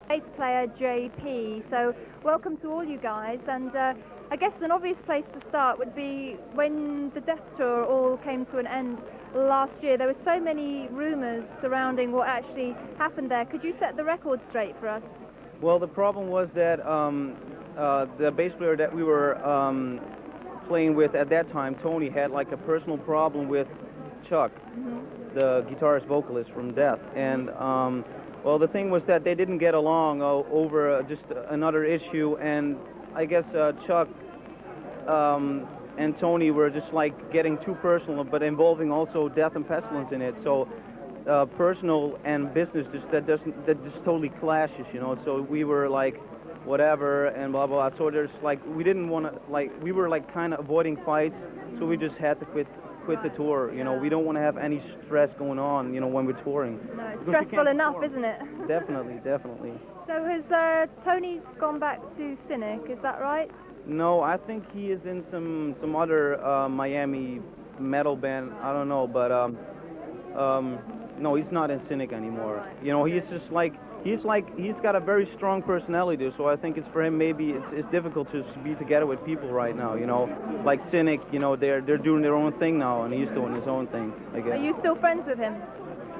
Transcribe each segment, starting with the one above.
bass player JP. So welcome to all you guys, and I guess an obvious place to start would be when the Death Tour all came to an end last year. There were so many rumours surrounding what actually happened there. Could you set the record straight for us? Well, the problem was that the bass player that we were playing with at that time, Tony, had like a personal problem with Chuck, the guitarist vocalist from Death, and well, the thing was that they didn't get along over just another issue, and I guess Chuck and Tony were just like getting too personal, but involving also Death and Pestilence in it. So personal and business that just totally clashes, you know. So we were like, whatever and blah blah. So there's like we didn't want to we were like kind of avoiding fights, so we just had to quit the tour. You know, we don't want to have any stress going on, you know, when we're touring. No, it's stressful enough, isn't it? Definitely, definitely. So has Tony's gone back to Cynic, is that right? No, I think he is in some other Miami metal band. I don't know, but no, he's not in Cynic anymore. Right. You know, he's just like he's got a very strong personality, so I think it's for him maybe it's difficult to be together with people right now, you know, like Cynic, you know, they're doing their own thing now and he's doing his own thing, I guess. Are you still friends with him?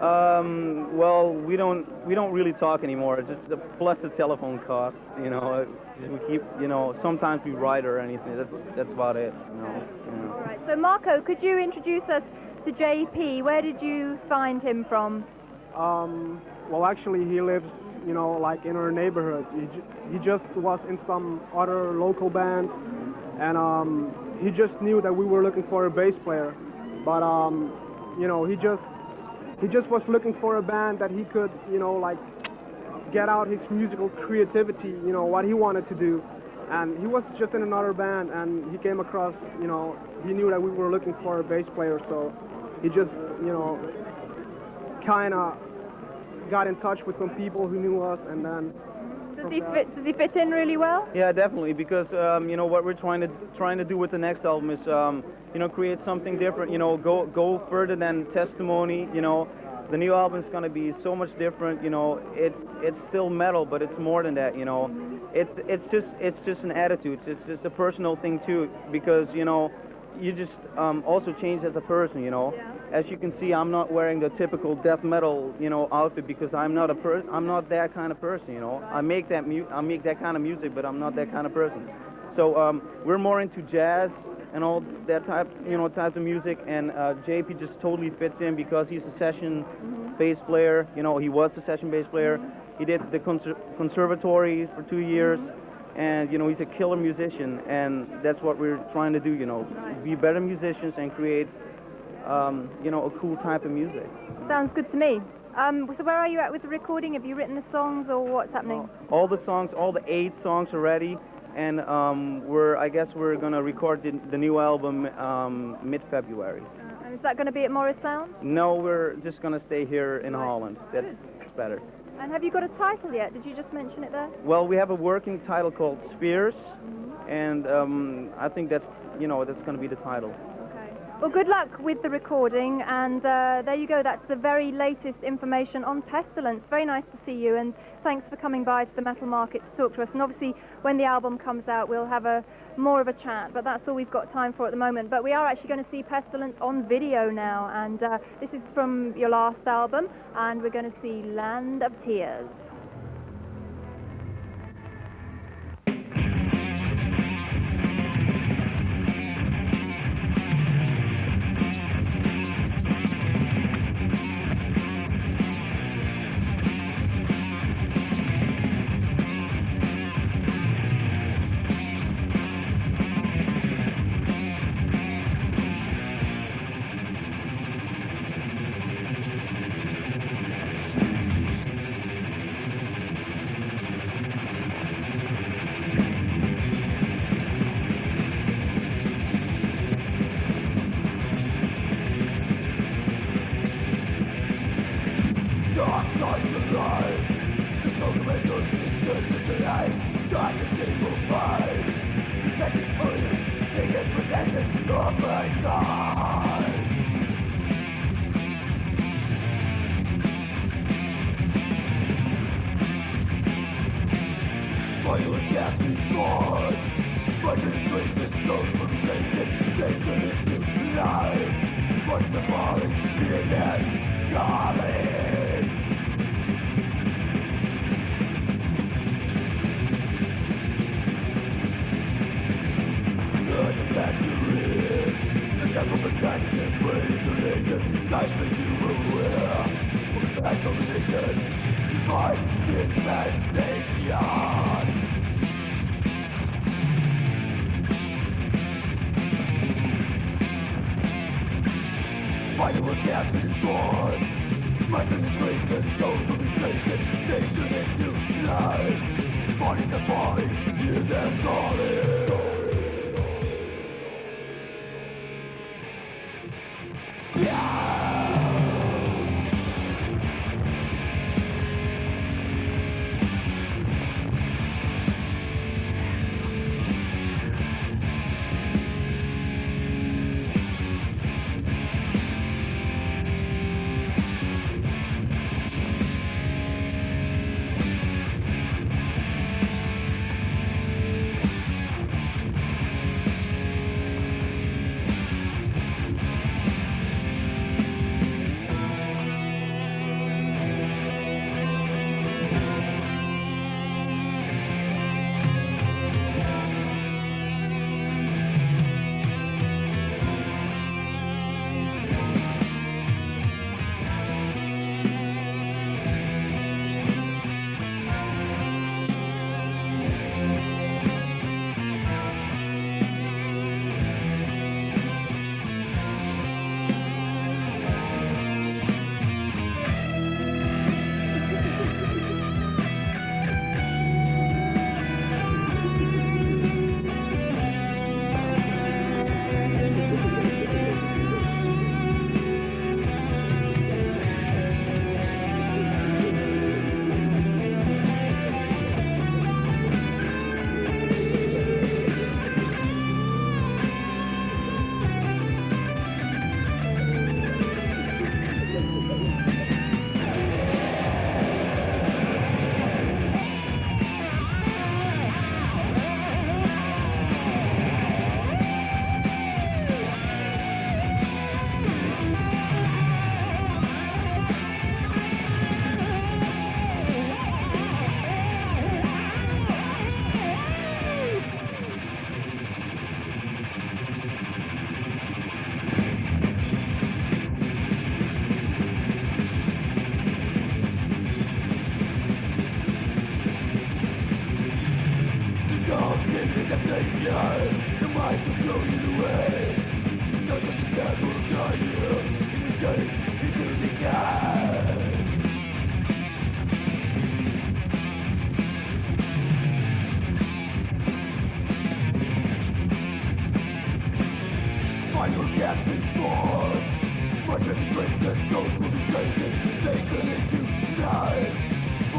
Well, we don't really talk anymore, just plus the telephone costs, you know. We keep, you know, sometimes we write or anything. That's about it, you know. Yeah. All right. So Marco, could you introduce us to JP? Where did you find him from? Well, actually, he lives, you know, like in our neighborhood. He just was in some other local bands, and he just knew that we were looking for a bass player. But you know, he just was looking for a band that he could, you know, like get out his musical creativity, you know, what he wanted to do. And he was just in another band, and he came across, you know, he knew that we were looking for a bass player, so he just, you know, kind of got in touch with some people who knew us, and then Does he fit in really well? Yeah, definitely, because you know what we're trying to do with the next album is you know, create something different. You know, go further than Testimony. You know, the new album is going to be so much different. You know, it's still metal, but it's more than that. You know, it's just an attitude. It's just a personal thing too, because you know, you just also change as a person. You know. Yeah. As you can see, I'm not wearing the typical death metal, you know, outfit because I'm not that kind of person, you know. I make that kind of music, but I'm not that kind of person. So we're more into jazz and all that type of music, and JP just totally fits in because he's a session bass player. You know, he was a session bass player. He did the conservatory for 2 years, and you know, he's a killer musician, and that's what we're trying to do. You know, be better musicians and create you know, a cool type of music. Sounds good to me. So where are you at with the recording? Have you written the songs, or what's happening? All the songs, all the 8 songs are ready, and I guess we're gonna record the new album mid-February. And is that going to be at Morris Sound? No, we're just gonna stay here in Holland. That's better. And have you got a title yet? Did you just mention it there? Well, we have a working title called Spheres, and I think that's gonna be the title. Well, good luck with the recording, and there you go. That's the very latest information on Pestilence. Very nice to see you, and thanks for coming by to the Metal Market to talk to us. And obviously, when the album comes out, we'll have more of a chat, but that's all we've got time for at the moment. But we are actually going to see Pestilence on video now, and this is from your last album, and we're going to see Land of Tears.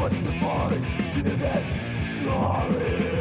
What is the point? Give me that glory.